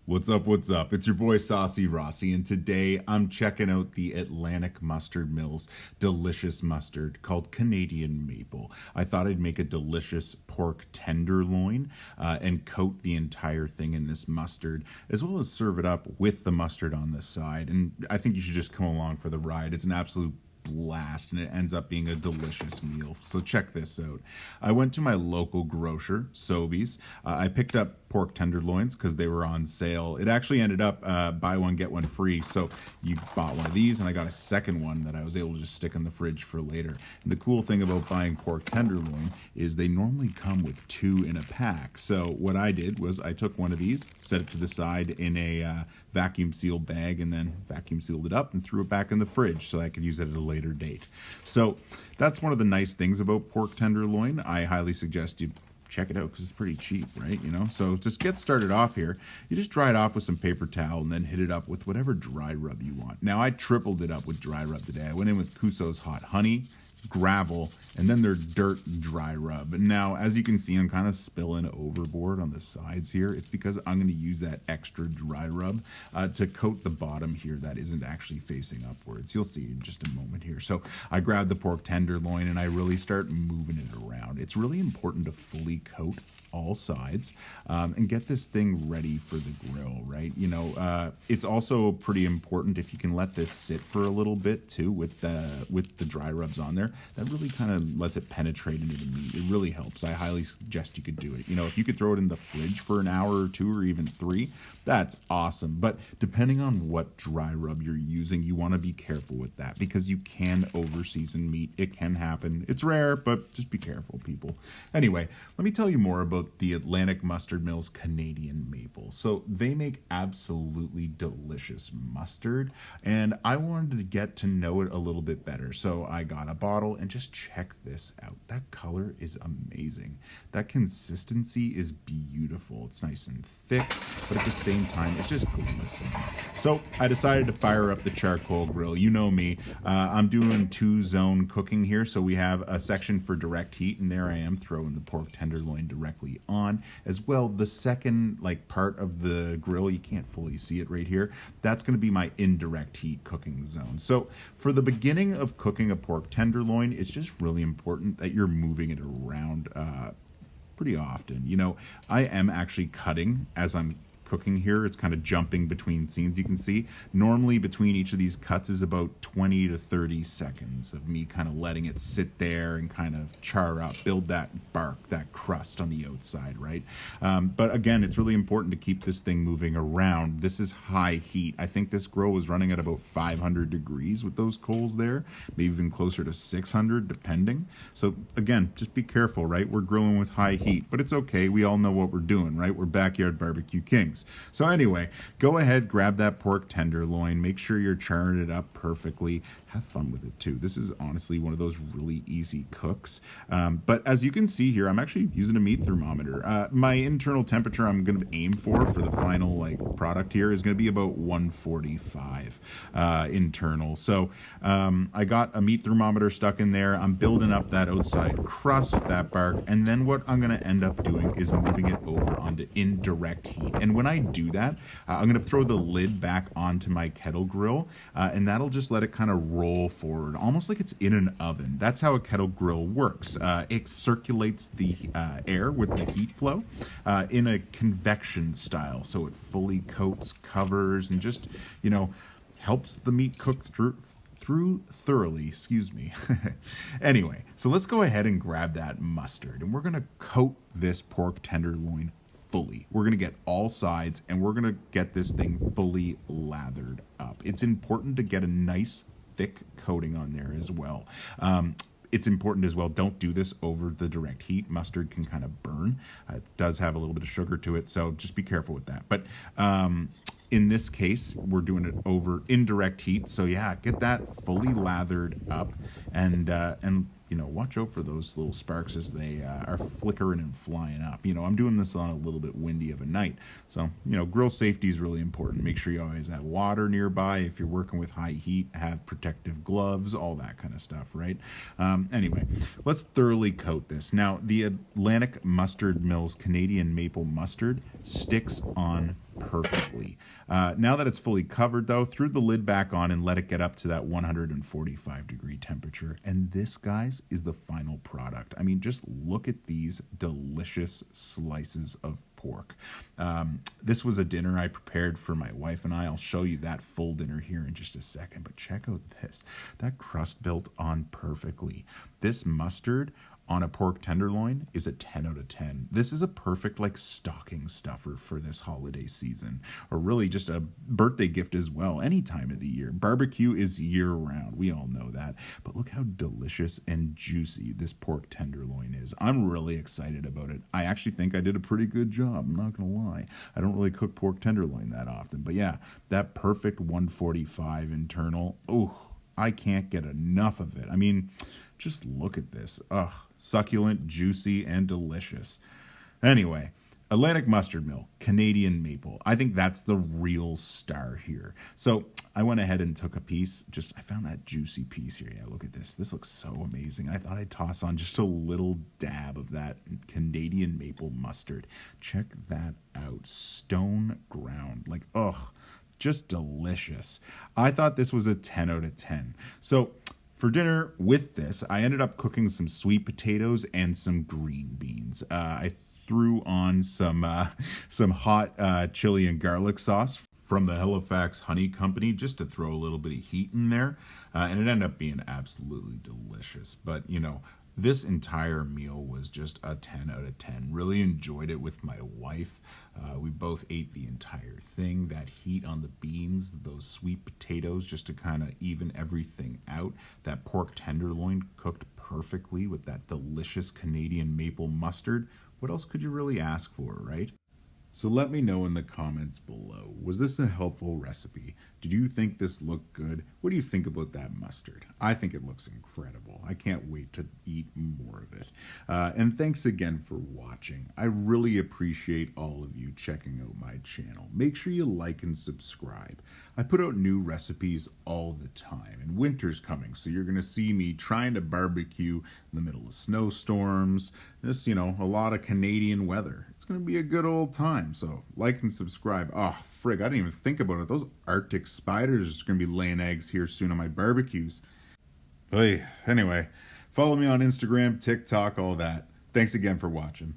What's up? What's up? It's your boy Saucy Rossy, and today I'm checking out the Atlantic Mustard Mills delicious mustard called Canadian Maple. I thought I'd make a delicious pork tenderloin and coat the entire thing in this mustard, as well as serve it up with the mustard on the side. And I think you should just come along for the ride. It's an absolute blast, and it ends up being a delicious meal. So check this out. I went to my local grocer, Sobeys. I picked up pork tenderloins because they were on sale. It actually ended up buy one get one free. So you bought one of these, and I got a second one that I was able to just stick in the fridge for later. And the cool thing about buying pork tenderloin is they normally come with two in a pack. So what I did was I took one of these, set it to the side in a vacuum sealed bag, and then vacuum sealed it up and threw it back in the fridge so I could use it at a later date. So that's one of the nice things about pork tenderloin. I highly suggest you check it out because it's pretty cheap, right? So just get started off here. You just dry it off with some paper towel and then hit it up with whatever dry rub you want. Now I tripled it up with dry rub today. I went in with Cuso's Hot Honey, gravel, and then their dirt dry rub. And now, as you can see, I'm kind of spilling overboard on the sides here. It's because I'm going to use that extra dry rub to coat the bottom here that isn't actually facing upwards. You'll see in just a moment here. So I grab the pork tenderloin and I really start moving it around. It's really important to fully coat all sides and get this thing ready for the grill, right? It's also pretty important if you can let this sit for a little bit too with the dry rubs on there. That really kind of lets it penetrate into the meat. It really helps. I highly suggest you could do it. If you could throw it in the fridge for an hour or two or even three, that's awesome. But depending on what dry rub you're using, you want to be careful with that because you can over-season meat. It can happen. It's rare, but just be careful, people. Anyway, let me tell you more about the Atlantic Mustard Mills Canadian Maple. So they make absolutely delicious mustard, and I wanted to get to know it a little bit better. So I got a bottle and just check this out. That color is amazing. That consistency is beautiful. It's nice and thick, but at the same time, it's just glistening. So I decided to fire up the charcoal grill. You know me. I'm doing 2-zone cooking here. So we have a section for direct heat, and there I am throwing the pork tenderloin directly on. As well, the second part of the grill, you can't fully see it right here. That's going to be my indirect heat cooking zone. So for the beginning of cooking a pork tenderloin, it's just really important that you're moving it around pretty often. I am actually cutting as I'm cooking here. It's kind of jumping between scenes. You can see normally between each of these cuts is about 20 to 30 seconds of me kind of letting it sit there and kind of char up, build that bark, that crust on the outside, right? But again, it's really important to keep this thing moving around. This is high heat. I think this grill was running at about 500 degrees with those coals there, maybe even closer to 600 depending. So again, just be careful, right? We're grilling with high heat, but it's okay. We all know what we're doing, right? We're backyard barbecue kings. So anyway, go ahead, grab that pork tenderloin, make sure you're charring it up perfectly. Have fun with it too. This is honestly one of those really easy cooks. But as you can see here, I'm actually using a meat thermometer. My internal temperature I'm going to aim for the final product here is going to be about 145 internal. So I got a meat thermometer stuck in there. I'm building up that outside crust, that bark, and then what I'm going to end up doing is moving it over onto indirect heat. And when I do that, I'm going to throw the lid back onto my kettle grill, and that'll just let it kind of roll forward, almost like it's in an oven. That's how a kettle grill works. It circulates the air with the heat flow in a convection style, so it fully coats, covers, and just helps the meat cook through thoroughly, excuse me. Anyway, so let's go ahead and grab that mustard, and we're going to coat this pork tenderloin fully. We're going to get all sides, and we're going to get this thing fully lathered up. It's important to get a nice thick coating on there as well. It's important as well, don't do this over the direct heat. Mustard can kind of burn. It does have a little bit of sugar to it, so just be careful with that. But in this case, we're doing it over indirect heat. So yeah, get that fully lathered up, and watch out for those little sparks as they are flickering and flying up. I'm doing this on a little bit windy of a night, so grill safety is really important. Make sure you always have water nearby. If you're working with high heat, have protective gloves, all that kind of stuff, right? Anyway, let's thoroughly coat this. Now, the Atlantic Mustard Mills Canadian Maple Mustard sticks on perfectly. Now that it's fully covered, though, threw the lid back on and let it get up to that 145-degree temperature. And this, guys, is the final product. I mean, just look at these delicious slices of pork. This was a dinner I prepared for my wife and I. I'll show you that full dinner here in just a second. But check out this. That crust built on perfectly. This mustard on a pork tenderloin is a 10 out of 10. This is a perfect like stocking stuffer for this holiday season, or really just a birthday gift as well, any time of the year. Barbecue is year round. We all know that. But look how delicious and juicy this pork tenderloin is. I'm really excited about it. I actually think I did a pretty good job. I'm not going to lie. I don't really cook pork tenderloin that often. But yeah, that perfect 145 internal. Oh, I can't get enough of it. I mean, just look at this. Ugh, succulent, juicy, and delicious. Anyway, Atlantic Mustard Mill, Canadian maple. I think that's the real star here. So I went ahead and took a piece. I found that juicy piece here. Yeah, look at this. This looks so amazing. I thought I'd toss on just a little dab of that Canadian maple mustard. Check that out. Stone ground. Like, ugh, just delicious. I thought this was a 10 out of 10. So for dinner with this, I ended up cooking some sweet potatoes and some green beans. I threw on some hot chili and garlic sauce from the Halifax Honey Company just to throw a little bit of heat in there. And it ended up being absolutely delicious. But, you know, this entire meal was just a 10 out of 10. Really enjoyed it with my wife. We both ate the entire thing. That heat on the beans, those sweet potatoes, just to kind of even everything out. That pork tenderloin cooked perfectly with that delicious Canadian maple mustard. What else could you really ask for, right? So let me know in the comments below. Was this a helpful recipe? Did you think this looked good? What do you think about that mustard? I think it looks incredible. I can't wait to eat more of it. And thanks again for watching. I really appreciate all of you checking out my channel. Make sure you like and subscribe. I put out new recipes all the time, and winter's coming, so you're going to see me trying to barbecue in the middle of snowstorms. Just, you know, a lot of Canadian weather. It's going to be a good old time, so like and subscribe. Oh, frig, I didn't even think about it. Those Arctic spiders are going to be laying eggs here soon on my barbecues. Anyway, follow me on Instagram, TikTok, all that. Thanks again for watching.